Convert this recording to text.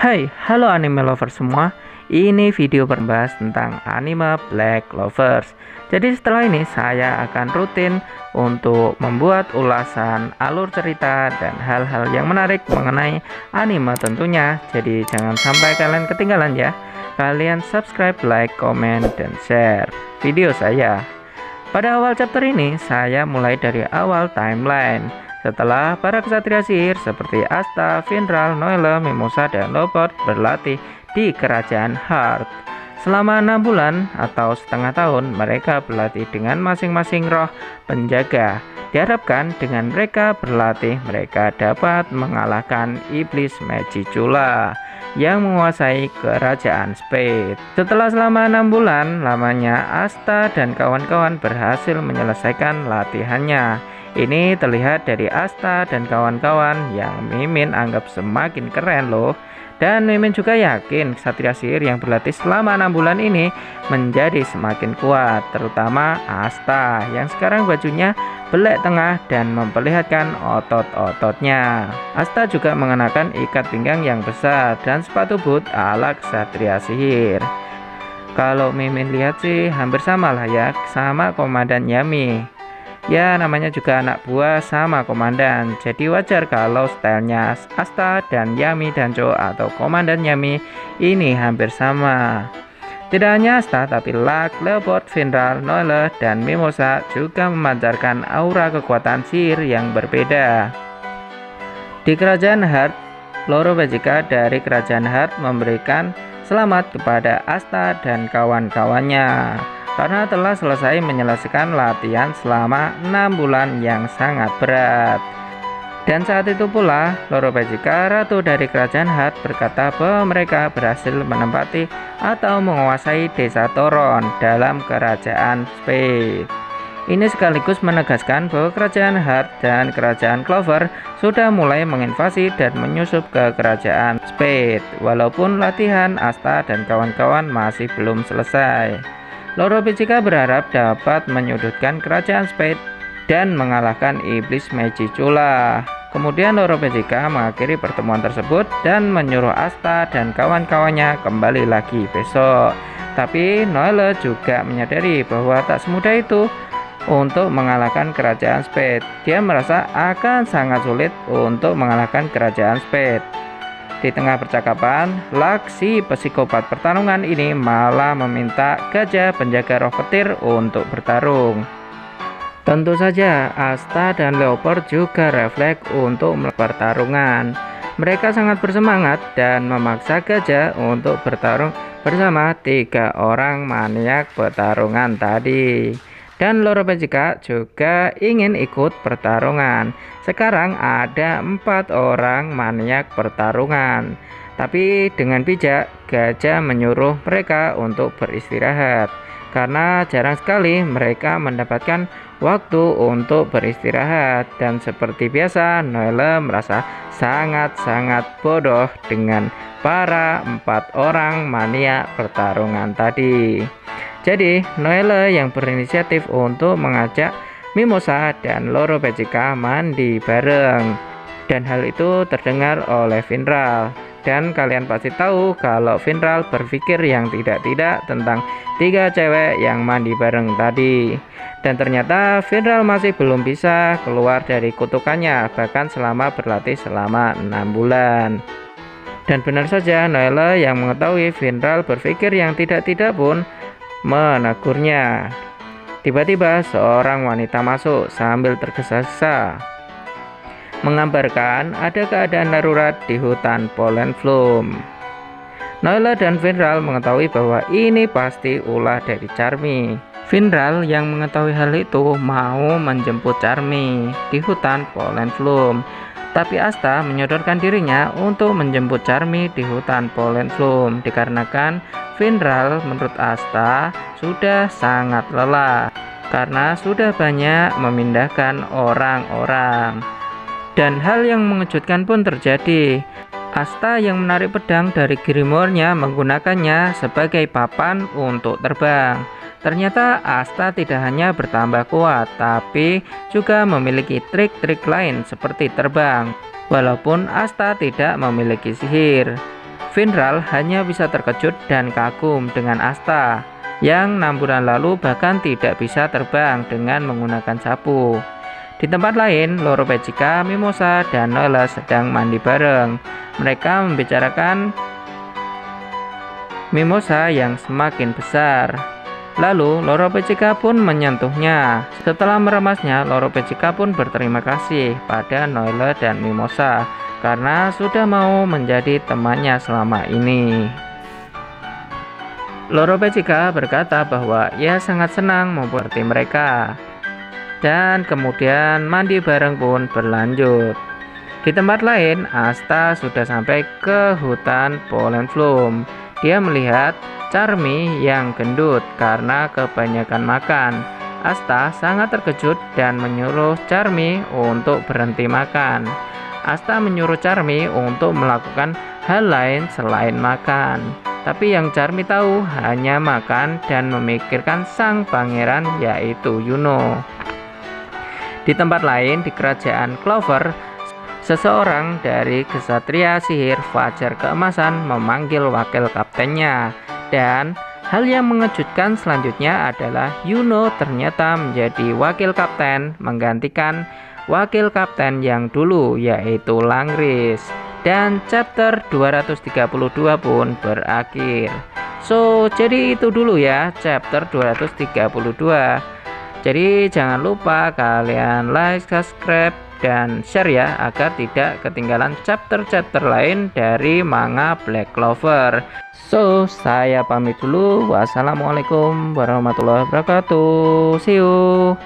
Hai, halo anime lovers semua. Ini video membahas tentang anime Black Clovers. Jadi setelah ini saya akan rutin untuk membuat ulasan alur cerita dan hal-hal yang menarik mengenai anime tentunya. Jadi jangan sampai kalian ketinggalan ya. Kalian subscribe, like, komen, dan share video saya. Pada awal chapter ini saya mulai dari awal timeline. Setelah para ksatria sihir seperti Asta, Finral, Noelle, Mimosa, dan Lobot berlatih di kerajaan Heart. Selama 6 bulan atau setengah tahun mereka berlatih dengan masing-masing roh penjaga. Diharapkan dengan mereka berlatih mereka dapat mengalahkan iblis Magicula yang menguasai kerajaan Spade. Setelah selama 6 bulan lamanya Asta dan kawan-kawan berhasil menyelesaikan latihannya. Ini terlihat dari Asta dan kawan-kawan yang Mimin anggap semakin keren loh. Dan Mimin juga yakin ksatria sihir yang berlatih selama 6 bulan ini menjadi semakin kuat. Terutama Asta yang sekarang bajunya belek tengah dan memperlihatkan otot-ototnya. Asta juga mengenakan ikat pinggang yang besar dan sepatu boot ala ksatria sihir. Kalau Mimin lihat sih hampir sama lah ya sama Komandan Yami. Ya namanya juga anak buah sama komandan. Jadi wajar kalau stylenya Asta dan Yami Dancho atau Komandan Yami ini hampir sama. Tidak hanya Asta tapi Luck, Leopard, Finral, Noelle, dan Mimosa juga memancarkan aura kekuatan sihir yang berbeda. Di kerajaan Heart, Loro Bajika dari kerajaan Heart memberikan selamat kepada Asta dan kawan-kawannya karena telah selesai menyelesaikan latihan selama 6 bulan yang sangat berat. Dan saat itu pula Loro Bajika, ratu dari kerajaan Heart, berkata bahwa mereka berhasil menempati atau menguasai desa Toron dalam kerajaan Spade. Ini sekaligus menegaskan bahwa kerajaan Heart dan kerajaan Clover sudah mulai menginvasi dan menyusup ke kerajaan Spade, walaupun latihan Asta dan kawan-kawan masih belum selesai. Loro Bajika berharap dapat menyudutkan kerajaan Spade dan mengalahkan iblis Magicula. Kemudian Loro Bajika mengakhiri pertemuan tersebut dan menyuruh Asta dan kawan-kawannya kembali lagi besok. Tapi Noelle juga menyadari bahwa tak semudah itu untuk mengalahkan kerajaan Spade. Dia merasa akan sangat sulit untuk mengalahkan kerajaan Spade. Di tengah percakapan, Luck, si psikopat pertarungan ini malah meminta gajah penjaga roh petir untuk bertarung. Tentu saja Asta dan Leopard juga refleks untuk pertarungan. Mereka sangat bersemangat dan memaksa gajah untuk bertarung bersama 3 orang maniak pertarungan tadi. Dan Loro Bajika juga ingin ikut pertarungan. Sekarang ada 4 orang maniak pertarungan. Tapi dengan bijak, gajah menyuruh mereka untuk beristirahat. Karena jarang sekali mereka mendapatkan waktu untuk beristirahat. Dan seperti biasa, Noelle merasa sangat-sangat bodoh dengan para 4 orang maniak pertarungan tadi. Jadi Noelle yang berinisiatif untuk mengajak Mimosa dan Loro Bajika mandi bareng. Dan hal itu terdengar oleh Finral. Dan kalian pasti tahu kalau Finral berpikir yang tidak-tidak tentang 3 cewek yang mandi bareng tadi. Dan ternyata Finral masih belum bisa keluar dari kutukannya bahkan selama berlatih selama 6 bulan. Dan benar saja Noelle yang mengetahui Finral berpikir yang tidak-tidak pun menegurnya. Tiba-tiba seorang wanita masuk sambil tergesa-gesa mengabarkan ada keadaan darurat di hutan Pollen Bloom. Noelle dan Finral mengetahui bahwa ini pasti ulah dari Charmy. Finral yang mengetahui hal itu mau menjemput Charmy di hutan Pollen Bloom. Tapi Asta menyodorkan dirinya untuk menjemput Charmy di hutan Pollen Bloom dikarenakan Finral menurut Asta sudah sangat lelah karena sudah banyak memindahkan orang-orang. Dan hal yang mengejutkan pun terjadi. Asta yang menarik pedang dari grimoire-nya menggunakannya sebagai papan untuk terbang. Ternyata Asta tidak hanya bertambah kuat, tapi juga memiliki trik-trik lain seperti terbang. Walaupun Asta tidak memiliki sihir, Finral hanya bisa terkejut dan kagum dengan Asta yang 6 bulan lalu bahkan tidak bisa terbang dengan menggunakan sapu. Di tempat lain, Loro-Pechica, Mimosa, dan Noelle sedang mandi bareng. Mereka membicarakan Mimosa yang semakin besar. Lalu Loro-Pechica pun menyentuhnya. Setelah meremasnya, Loro-Pechica pun berterima kasih pada Noelle dan Mimosa karena sudah mau menjadi temannya selama ini. Loro-Pechica berkata bahwa ia sangat senang memperhati mereka. Dan kemudian mandi bareng pun berlanjut. Di tempat lain, Asta sudah sampai ke hutan Pollenflume. Dia melihat Charmy yang gendut karena kebanyakan makan. Asta sangat terkejut dan menyuruh Charmy untuk berhenti makan. Asta menyuruh Charmy untuk melakukan hal lain selain makan. Tapi yang Charmy tahu hanya makan dan memikirkan sang pangeran yaitu Yuno. Di tempat lain di kerajaan Clover, seseorang dari kesatria sihir Fajar Keemasan memanggil wakil kaptennya. Dan hal yang mengejutkan selanjutnya adalah Yuno ternyata menjadi wakil kapten menggantikan wakil kapten yang dulu yaitu Langris. Dan chapter 232 pun berakhir. So, jadi itu dulu ya chapter 232. Jadi jangan lupa kalian like, subscribe, dan share ya agar tidak ketinggalan chapter-chapter lain dari manga Black Clover. So, saya pamit dulu. Wassalamualaikum warahmatullahi wabarakatuh. See you.